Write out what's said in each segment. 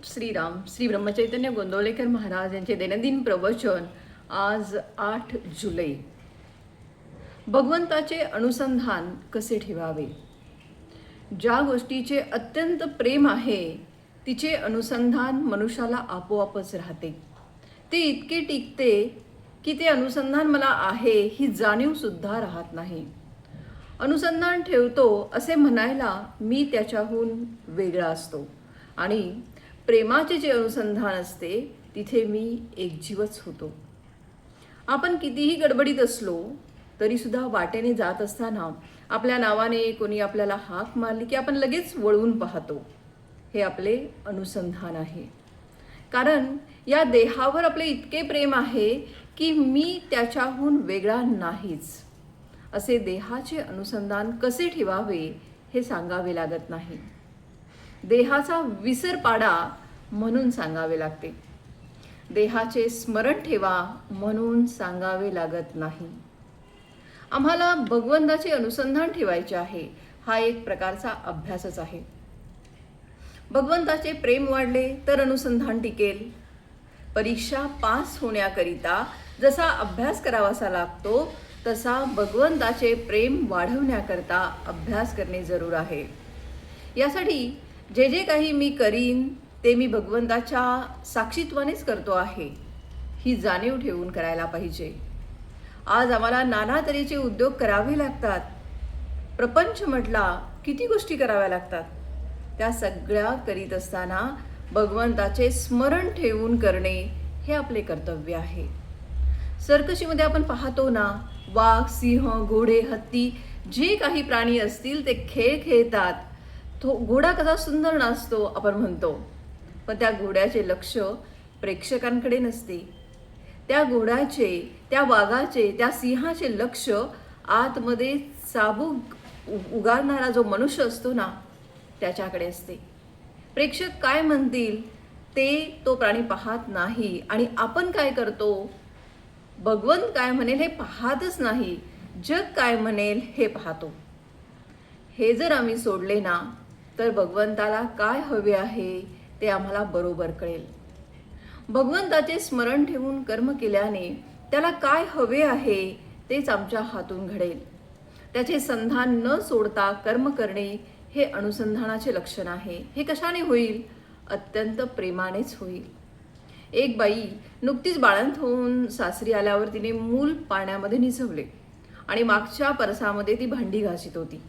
श्रीराम श्री ब्रह्मचैतन्य गोंदवलेकर महाराज यांचे दैनंदिन प्रवचन आज 8 जुलै. भगवंताचे अनुसंधान कसे ठेवावे. ज्या गोष्टीचे अत्यंत प्रेम आहे तिचे अनुसंधान मनुष्याला आपोआपच राहते. ते इतके टिकते की ते अनुसंधान मला आहे ही जाणीव सुद्धा राहत नाही. अनुसंधान ठेवतो असे म्हणायला मी त्याच्याहून वेगळा असतो आणि प्रेमाचे जे अनुसंधान असते तिथे मी एकजीवच होतो. आपण कितीही गडबडीत असलो तरीसुद्धा वाटेने जात असताना आपल्या नावाने कोणी आपल्याला हाक मारली की आपण लगेच वळून पाहतो. हे आपले अनुसंधान आहे. कारण या देहावर आपले इतके प्रेम आहे की मी त्याच्याहून वेगळा नाहीच. असे देहाचे अनुसंधान कसे ठेवावे हे सांगावे लागत नाही. देहाचा विसर पाडा म्हणून सांगावे लागते. देहाचे स्मरण ठेवा म्हणून सांगावे लागत नाही. आम्हाला भगवंताचे अनुसंधान ठेवायचे आहे. हा एक प्रकारचा अभ्यासच आहे. भगवंताचे प्रेम वाढले तर अनुसंधान टिकेल. परीक्षा पास होण्याकरिता जसा अभ्यास करावासा लागतो तसा भगवंताचे प्रेम वाढवण्याकरता अभ्यास करणे जरूर आहे. यासाठी जे जे काही मी करीन ते मी भगवंताच्या साक्षीत्वानेच करतो आहे ही जाणीव ठेवून करायला पाहिजे. आज आम्हाला नाना तऱ्हेचे उद्योग करावे लागतात. प्रपंच म्हटला किती गोष्टी कराव्या लागतात. त्या सगळ्या करीत असताना भगवंताचे स्मरण ठेवून करणे हे आपले कर्तव्य आहे. सर्कशीमध्ये आपण पाहतो ना, वाघ, सिंह, घोडे, हत्ती जे काही प्राणी असतील ते खेळ खेळतात. तो घोडा कसा सुंदर नाचतो आपण म्हणतो, पण त्या घोड्याचे लक्ष प्रेक्षकांकडे नसते. त्या घोड्याचे, त्या वाघाचे, त्या सिंहाचे लक्ष आतमध्ये चाबूक उगारणारा जो मनुष्य असतो ना त्याच्याकडे असते. प्रेक्षक काय म्हणतील ते तो प्राणी पाहत नाही आणि आपण काय करतो, भगवंत काय म्हणेल हे पाहतच नाही, जग काय म्हणेल हे पाहतो. हे जर आम्ही सोडले ना तर भगवंताला काय हवे आहे ते आम्हाला बरोबर कळेल. भगवंताचे स्मरण ठेवून कर्म केल्याने त्याला काय हवे आहे तेच आमच्या हातून घडेल. त्याचे संधान न सोडता कर्म करणे हे अनुसंधानाचे लक्षण आहे. हे कशाने होईल? अत्यंत प्रेमानेच होईल. एक बाई नुकतीच बाळंत होऊन सासरी आल्यावर तिने मूल पाण्यामध्ये निझवले आणि मागच्या परसामध्ये ती भांडी घासीत होती.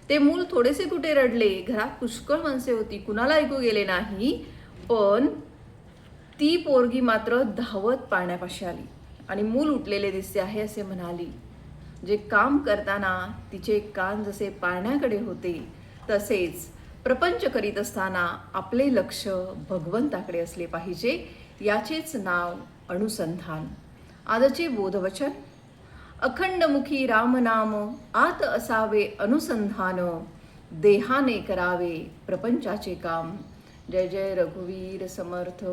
ते मूल थोडेसे कुठे रडले. घरात पुष्कळ माणसे होती, कुणाला ऐकू गेले नाही, पण ती पोरगी मात्र धावत पाण्यापाशी आली आणि मूल उठलेले दिसते आहे असे म्हणाली. जे काम करताना तिचे कान जसे पाण्याकडे होते तसेच प्रपंच करीत असताना आपले लक्ष भगवंताकडे असले पाहिजे. याचेच नाव अनुसंधान. आजचे बोधवचन. अखंडमुखी रामनाम आत असावे अनुसंधान, देहाने करावे प्रपंचाचे काम. जय जय रघुवीर समर्थ.